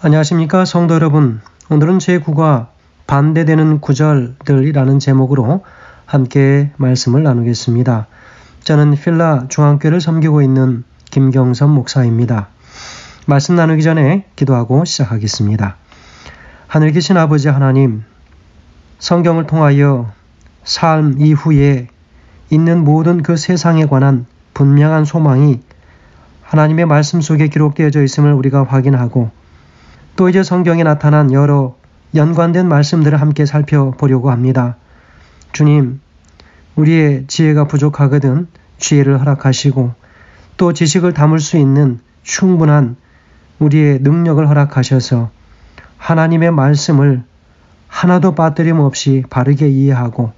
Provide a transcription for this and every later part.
안녕하십니까 성도 여러분. 오늘은 제9과 반대되는 구절들이라는 제목으로 함께 말씀을 나누겠습니다. 저는 필라 중앙교회를 섬기고 있는 김경선 목사입니다. 말씀 나누기 전에 기도하고 시작하겠습니다. 하늘 계신 아버지 하나님, 성경을 통하여 삶 이후에 있는 모든 그 세상에 관한 분명한 소망이 하나님의 말씀 속에 기록되어져 있음을 우리가 확인하고 또 이제 성경에 나타난 여러 연관된 말씀들을 함께 살펴보려고 합니다. 주님, 우리의 지혜가 부족하거든 지혜를 허락하시고 또 지식을 담을 수 있는 충분한 우리의 능력을 허락하셔서 하나님의 말씀을 하나도 빠뜨림 없이 바르게 이해하고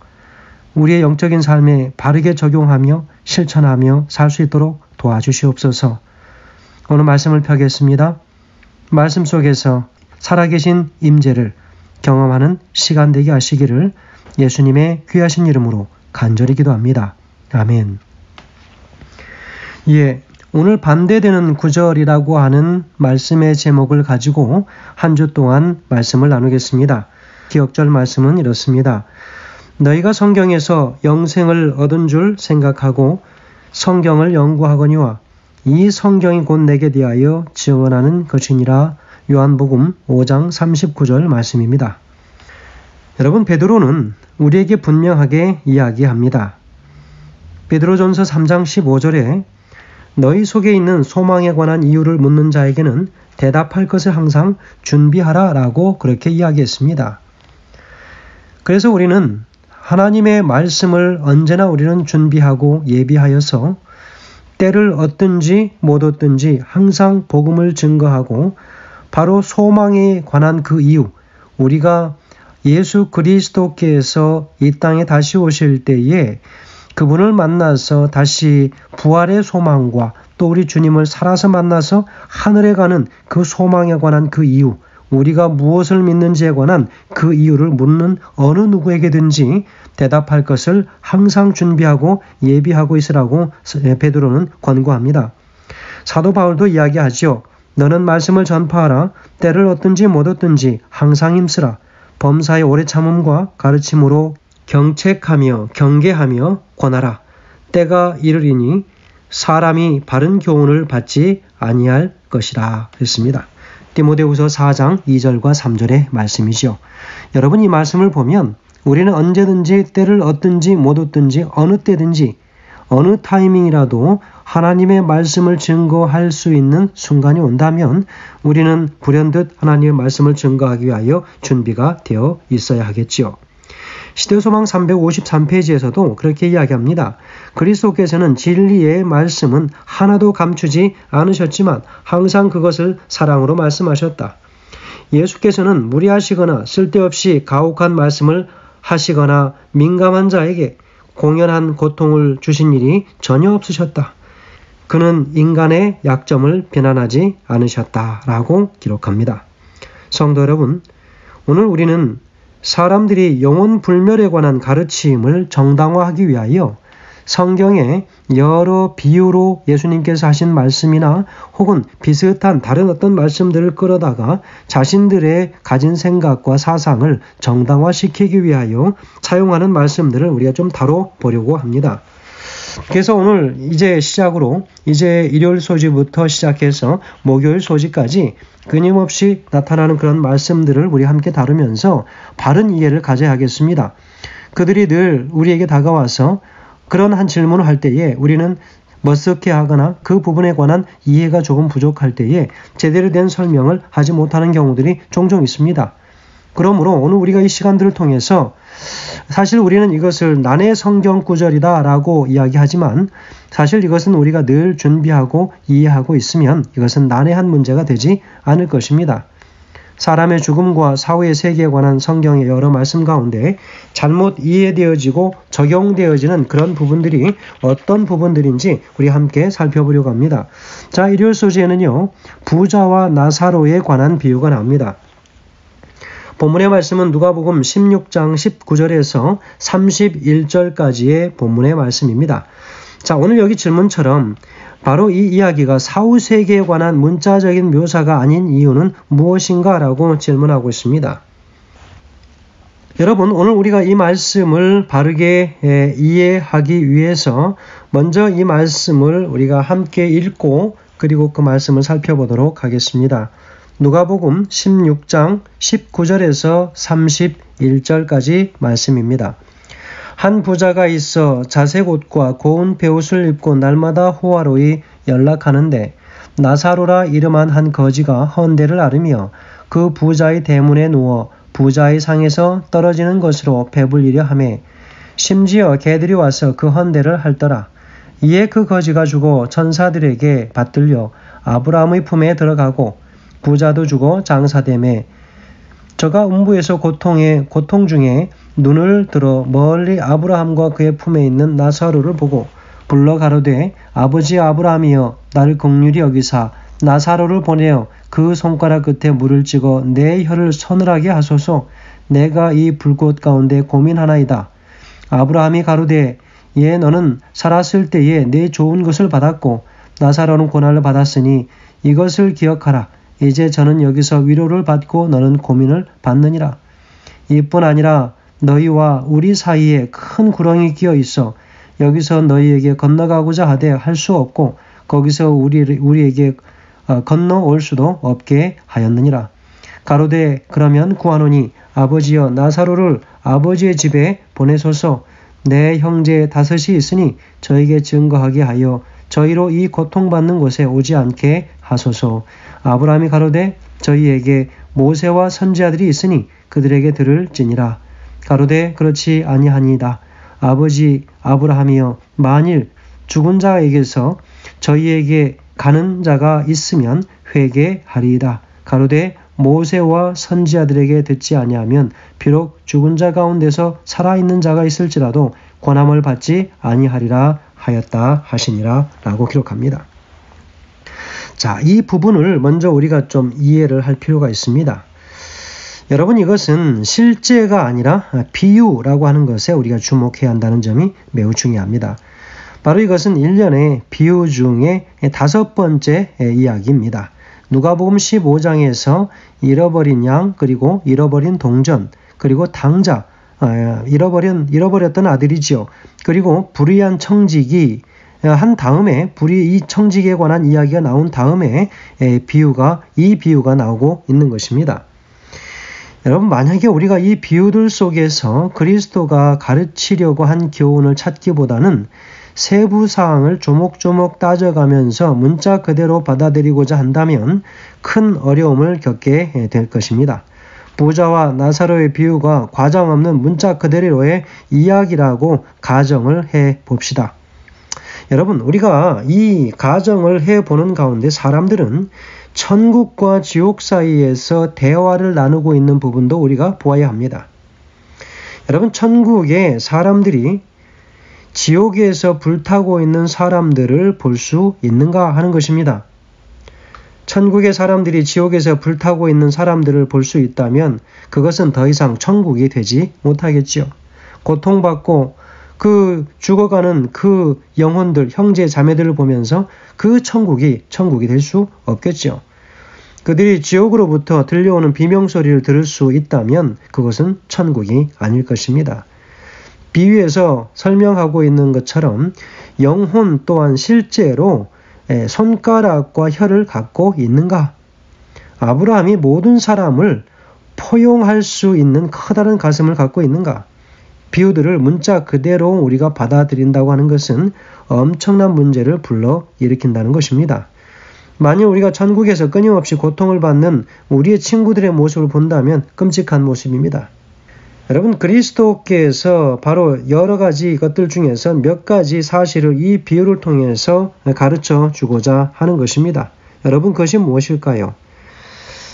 우리의 영적인 삶에 바르게 적용하며 실천하며 살 수 있도록 도와주시옵소서. 오늘 말씀을 펴겠습니다. 말씀 속에서 살아계신 임재를 경험하는 시간 되게 하시기를 예수님의 귀하신 이름으로 간절히 기도합니다. 아멘. 오늘 반대되는 구절이라고 하는 말씀의 제목을 가지고 한 주 동안 말씀을 나누겠습니다. 기억절 말씀은 이렇습니다. 너희가 성경에서 영생을 얻은 줄 생각하고 성경을 연구하거니와 이 성경이 곧 내게 대하여 증언하는 것이니라. 요한복음 5장 39절 말씀입니다. 여러분, 베드로는 우리에게 분명하게 이야기합니다. 베드로전서 3장 15절에 너희 속에 있는 소망에 관한 이유를 묻는 자에게는 대답할 것을 항상 준비하라 라고 그렇게 이야기했습니다. 그래서 우리는 하나님의 말씀을 언제나 우리는 준비하고 예비하여서 때를 얻든지 못 얻든지 항상 복음을 증거하고 바로 소망에 관한 그 이유, 우리가 예수 그리스도께서 이 땅에 다시 오실 때에 그분을 만나서 다시 부활의 소망과 또 우리 주님을 살아서 만나서 하늘에 가는 그 소망에 관한 그 이유, 우리가 무엇을 믿는지에 관한 그 이유를 묻는 어느 누구에게든지 대답할 것을 항상 준비하고 예비하고 있으라고 베드로는 권고합니다. 사도 바울도 이야기하지요. 너는 말씀을 전파하라. 때를 얻든지 못 얻든지 항상 힘쓰라. 범사의 오래 참음과 가르침으로 경책하며 경계하며 권하라. 때가 이르리니 사람이 바른 교훈을 받지 아니할 것이라 했습니다. 디모데후서 4장 2절과 3절의 말씀이지요. 여러분, 이 말씀을 보면 우리는 언제든지 때를 얻든지 못 얻든지 어느 때든지 어느 타이밍이라도 하나님의 말씀을 증거할 수 있는 순간이 온다면 우리는 불현듯 하나님의 말씀을 증거하기 위하여 준비가 되어 있어야 하겠지요. 시대소망 353페이지에서도 그렇게 이야기합니다. 그리스도께서는 진리의 말씀은 하나도 감추지 않으셨지만 항상 그것을 사랑으로 말씀하셨다. 예수께서는 무리하시거나 쓸데없이 가혹한 말씀을 하시거나 민감한 자에게 공연한 고통을 주신 일이 전혀 없으셨다. 그는 인간의 약점을 비난하지 않으셨다라고 기록합니다. 성도 여러분, 오늘 우리는 사람들이 영혼 불멸에 관한 가르침을 정당화하기 위하여 성경에 여러 비유로 예수님께서 하신 말씀이나 혹은 비슷한 다른 어떤 말씀들을 끌어다가 자신들의 가진 생각과 사상을 정당화시키기 위하여 사용하는 말씀들을 우리가 좀 다뤄보려고 합니다. 그래서 오늘 이제 시작으로 이제 일요일 소지부터 시작해서 목요일 소지까지 끊임없이 나타나는 그런 말씀들을 우리 함께 다루면서 바른 이해를 가져야 하겠습니다. 그들이 늘 우리에게 다가와서 그런 한 질문을 할 때에 우리는 머쓱해하거나 그 부분에 관한 이해가 조금 부족할 때에 제대로 된 설명을 하지 못하는 경우들이 종종 있습니다. 그러므로 오늘 우리가 이 시간들을 통해서 사실 우리는 이것을 난해 성경 구절이다 라고 이야기하지만 사실 이것은 우리가 늘 준비하고 이해하고 있으면 이것은 난해한 문제가 되지 않을 것입니다. 사람의 죽음과 사후의 세계에 관한 성경의 여러 말씀 가운데 잘못 이해되어지고 적용되어지는 그런 부분들이 어떤 부분들인지 우리 함께 살펴보려고 합니다. 자, 일요일 소재에는요, 부자와 나사로에 관한 비유가 나옵니다. 본문의 말씀은 누가복음 16장 19절에서 31절까지의 본문의 말씀입니다. 자, 오늘 여기 질문처럼 바로 이 이야기가 사후세계에 관한 문자적인 묘사가 아닌 이유는 무엇인가? 라고 질문하고 있습니다. 여러분, 오늘 우리가 이 말씀을 바르게 이해하기 위해서 먼저 이 말씀을 우리가 함께 읽고 그리고 그 말씀을 살펴보도록 하겠습니다. 누가복음 16장 19절에서 31절까지 말씀입니다. 한 부자가 있어 자색 옷과 고운 베옷을 입고 날마다 호화로이 연락하는데 나사로라 이름한 한 거지가 헌대를 앓으며 그 부자의 대문에 누워 부자의 상에서 떨어지는 것으로 배불리려 하매 심지어 개들이 와서 그 헌대를 핥더라. 이에 그 거지가 죽어 천사들에게 받들려 아브라함의 품에 들어가고 부자도 죽어 장사되매 저가 음부에서 고통 중에 눈을 들어 멀리 아브라함과 그의 품에 있는 나사로를 보고 불러 가로되 아버지 아브라함이여 나를 긍휼히 여기사 나사로를 보내어 그 손가락 끝에 물을 찍어 내 혀를 서늘하게 하소서. 내가 이 불꽃 가운데 고민하나이다. 아브라함이 가로되 예 너는 살았을 때에 내 좋은 것을 받았고 나사로는 고난을 받았으니 이것을 기억하라. 이제 저는 여기서 위로를 받고 너는 고민을 받느니라. 이뿐 아니라 너희와 우리 사이에 큰 구렁이 끼어 있어 여기서 너희에게 건너가고자 하되 할 수 없고 거기서 우리에게 건너올 수도 없게 하였느니라. 가로되 그러면 구하노니 아버지여 나사로를 아버지의 집에 보내소서. 내 형제 다섯이 있으니 저에게 증거하게 하여 저희로 이 고통받는 곳에 오지 않게 하소서. 아브라함이 가로되 저희에게 모세와 선지자들이 있으니 그들에게 들을지니라. 가로되 그렇지 아니하니이다. 아버지 아브라함이여 만일 죽은 자에게서 저희에게 가는 자가 있으면 회개하리이다. 가로되 모세와 선지자들에게 듣지 아니하면 비록 죽은 자 가운데서 살아있는 자가 있을지라도 권함을 받지 아니하리라 하였다 하시니라 라고 기록합니다. 자, 이 부분을 먼저 우리가 좀 이해를 할 필요가 있습니다. 여러분 이것은 실제가 아니라 비유라고 하는 것에 우리가 주목해야 한다는 점이 매우 중요합니다. 바로 이것은 일련의 비유 중에 5번째 이야기입니다. 누가복음 15장에서 잃어버린 양 그리고 잃어버린 동전 그리고 당자 잃어버렸던 아들이지요. 그리고 불의한 청지기 한 다음에 이 청지기에 관한 이야기가 나온 다음에 이 비유가 나오고 있는 것입니다. 여러분 만약에 우리가 이 비유들 속에서 그리스도가 가르치려고 한 교훈을 찾기보다는 세부 사항을 조목조목 따져가면서 문자 그대로 받아들이고자 한다면 큰 어려움을 겪게 될 것입니다. 부자와 나사로의 비유가 과장 없는 문자 그대로의 이야기라고 가정을 해봅시다. 여러분 우리가 이 가정을 해보는 가운데 사람들은 천국과 지옥 사이에서 대화를 나누고 있는 부분도 우리가 보아야 합니다. 여러분 천국에 사람들이 지옥에서 불타고 있는 사람들을 볼 수 있는가 하는 것입니다. 천국의 사람들이 지옥에서 불타고 있는 사람들을 볼 수 있다면 그것은 더 이상 천국이 되지 못하겠지요. 고통받고 죽어가는 그 영혼들, 형제 자매들을 보면서 그 천국이 될 수 없겠죠. 그들이 지옥으로부터 들려오는 비명소리를 들을 수 있다면 그것은 천국이 아닐 것입니다. 비유에서 설명하고 있는 것처럼 영혼 또한 실제로 손가락과 혀를 갖고 있는가? 아브라함이 모든 사람을 포용할 수 있는 커다란 가슴을 갖고 있는가? 비유들을 문자 그대로 우리가 받아들인다고 하는 것은 엄청난 문제를 불러일으킨다는 것입니다. 만일 우리가 천국에서 끊임없이 고통을 받는 우리의 친구들의 모습을 본다면 끔찍한 모습입니다. 여러분 그리스도께서 바로 여러 가지 것들 중에서 몇 가지 사실을 이 비유를 통해서 가르쳐 주고자 하는 것입니다. 여러분 그것이 무엇일까요?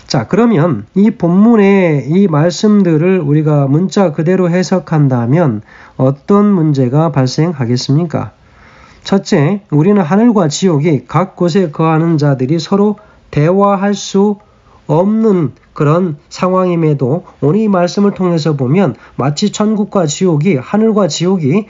자 그러면 이 본문의 이 말씀들을 우리가 문자 그대로 해석한다면 어떤 문제가 발생하겠습니까? 첫째, 우리는 하늘과 지옥이 각 곳에 거하는 자들이 서로 대화할 수 없는 그런 상황임에도 오늘 이 말씀을 통해서 보면 마치 천국과 지옥이, 하늘과 지옥이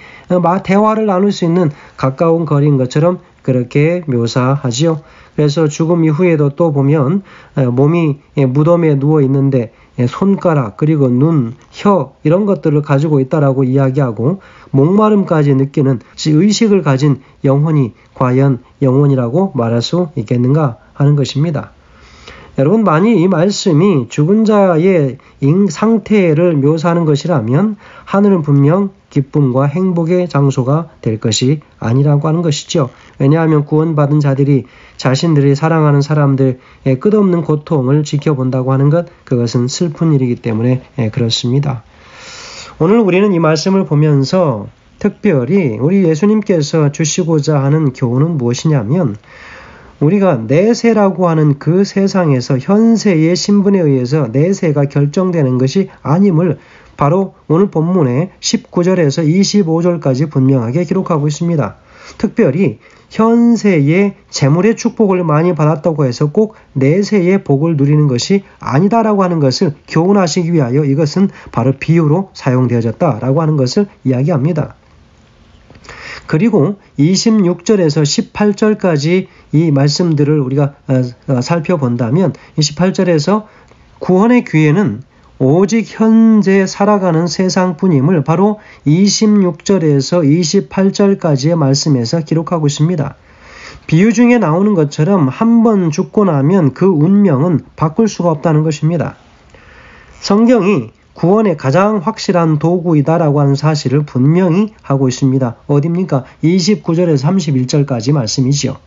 대화를 나눌 수 있는 가까운 거리인 것처럼 그렇게 묘사하지요. 그래서 죽음 이후에도 또 보면 몸이 무덤에 누워 있는데 손가락 그리고 눈, 혀 이런 것들을 가지고 있다라고 이야기하고 목마름까지 느끼는 의식을 가진 영혼이 과연 영혼이라고 말할 수 있겠는가 하는 것입니다. 여러분, 만일 이 말씀이 죽은 자의 상태를 묘사하는 것이라면 하늘은 분명 기쁨과 행복의 장소가 될 것이 아니라고 하는 것이죠. 왜냐하면 구원받은 자들이 자신들이 사랑하는 사람들의 끝없는 고통을 지켜본다고 하는 것, 그것은 슬픈 일이기 때문에 그렇습니다. 오늘 우리는 이 말씀을 보면서 특별히 우리 예수님께서 주시고자 하는 교훈은 무엇이냐면, 우리가 내세라고 하는 그 세상에서 현세의 신분에 의해서 내세가 결정되는 것이 아님을 바로 오늘 본문의 19절에서 25절까지 분명하게 기록하고 있습니다. 특별히 현세의 재물의 축복을 많이 받았다고 해서 꼭 내세의 복을 누리는 것이 아니다라고 하는 것을 교훈하시기 위하여 이것은 바로 비유로 사용되어졌다라고 하는 것을 이야기합니다. 그리고 26절에서 18절까지 이 말씀들을 우리가 살펴본다면 28절에서 구원의 기회는 오직 현재 살아가는 세상뿐임을 바로 26절에서 28절까지의 말씀에서 기록하고 있습니다. 비유 중에 나오는 것처럼 한 번 죽고 나면 그 운명은 바꿀 수가 없다는 것입니다. 성경이 구원의 가장 확실한 도구이다라고 하는 사실을 분명히 하고 있습니다. 어디입니까? 29절에서 31절까지 말씀이죠.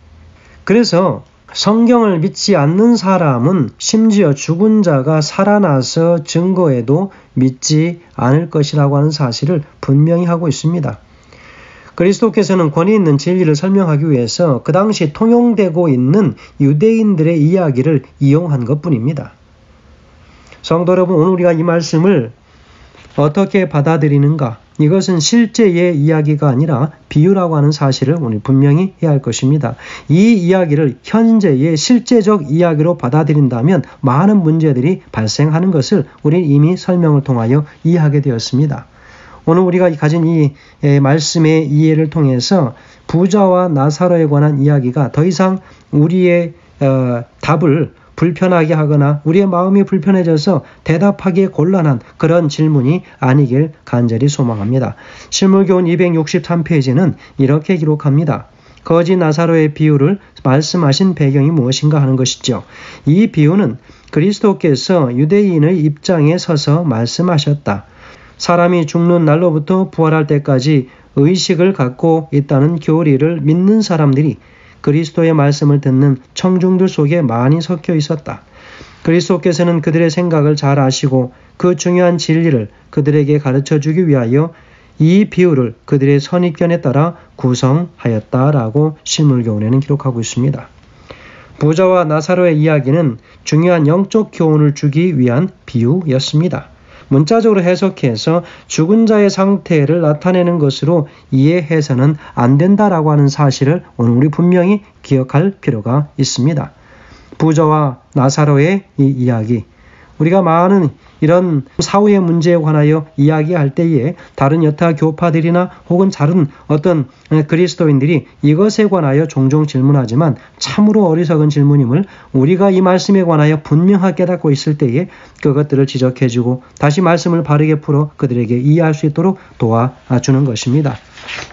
그래서 성경을 믿지 않는 사람은 심지어 죽은 자가 살아나서 증거해도 믿지 않을 것이라고 하는 사실을 분명히 하고 있습니다. 그리스도께서는 권위 있는 진리를 설명하기 위해서 그 당시 통용되고 있는 유대인들의 이야기를 이용한 것뿐입니다. 성도 여러분, 오늘 우리가 이 말씀을 어떻게 받아들이는가? 이것은 실제의 이야기가 아니라 비유라고 하는 사실을 오늘 분명히 해야 할 것입니다. 이 이야기를 현재의 실제적 이야기로 받아들인다면 많은 문제들이 발생하는 것을 우리는 이미 설명을 통하여 이해하게 되었습니다. 오늘 우리가 가진 이 말씀의 이해를 통해서 부자와 나사로에 관한 이야기가 더 이상 우리의 답을 불편하게 하거나 우리의 마음이 불편해져서 대답하기에 곤란한 그런 질문이 아니길 간절히 소망합니다. 실물교훈 263페이지는 이렇게 기록합니다. 거지 나사로의 비유를 말씀하신 배경이 무엇인가 하는 것이죠. 이 비유는 그리스도께서 유대인의 입장에 서서 말씀하셨다. 사람이 죽는 날로부터 부활할 때까지 의식을 갖고 있다는 교리를 믿는 사람들이 그리스도의 말씀을 듣는 청중들 속에 많이 섞여 있었다. 그리스도께서는 그들의 생각을 잘 아시고 그 중요한 진리를 그들에게 가르쳐주기 위하여 이 비유를 그들의 선입견에 따라 구성하였다라고 실물교훈에는 기록하고 있습니다. 부자와 나사로의 이야기는 중요한 영적 교훈을 주기 위한 비유였습니다. 문자적으로 해석해서 죽은 자의 상태를 나타내는 것으로 이해해서는 안 된다라고 하는 사실을 오늘 우리 분명히 기억할 필요가 있습니다. 부자와 나사로의 이 이야기, 우리가 많은 이런 사후의 문제에 관하여 이야기할 때에 다른 여타 교파들이나 혹은 다른 어떤 그리스도인들이 이것에 관하여 종종 질문하지만 참으로 어리석은 질문임을 우리가 이 말씀에 관하여 분명하게 깨닫고 있을 때에 그것들을 지적해주고 다시 말씀을 바르게 풀어 그들에게 이해할 수 있도록 도와주는 것입니다.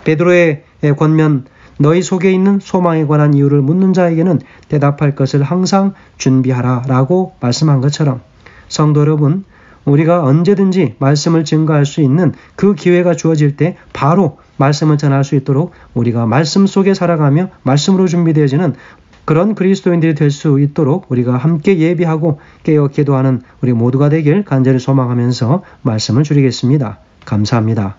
베드로의 권면, 너희 속에 있는 소망에 관한 이유를 묻는 자에게는 대답할 것을 항상 준비하라 라고 말씀한 것처럼 성도 여러분, 우리가 언제든지 말씀을 증거할 수 있는 그 기회가 주어질 때 바로 말씀을 전할 수 있도록 우리가 말씀 속에 살아가며 말씀으로 준비되어지는 그런 그리스도인들이 될 수 있도록 우리가 함께 예비하고 깨어 기도하는 우리 모두가 되길 간절히 소망하면서 말씀을 줄이겠습니다. 감사합니다.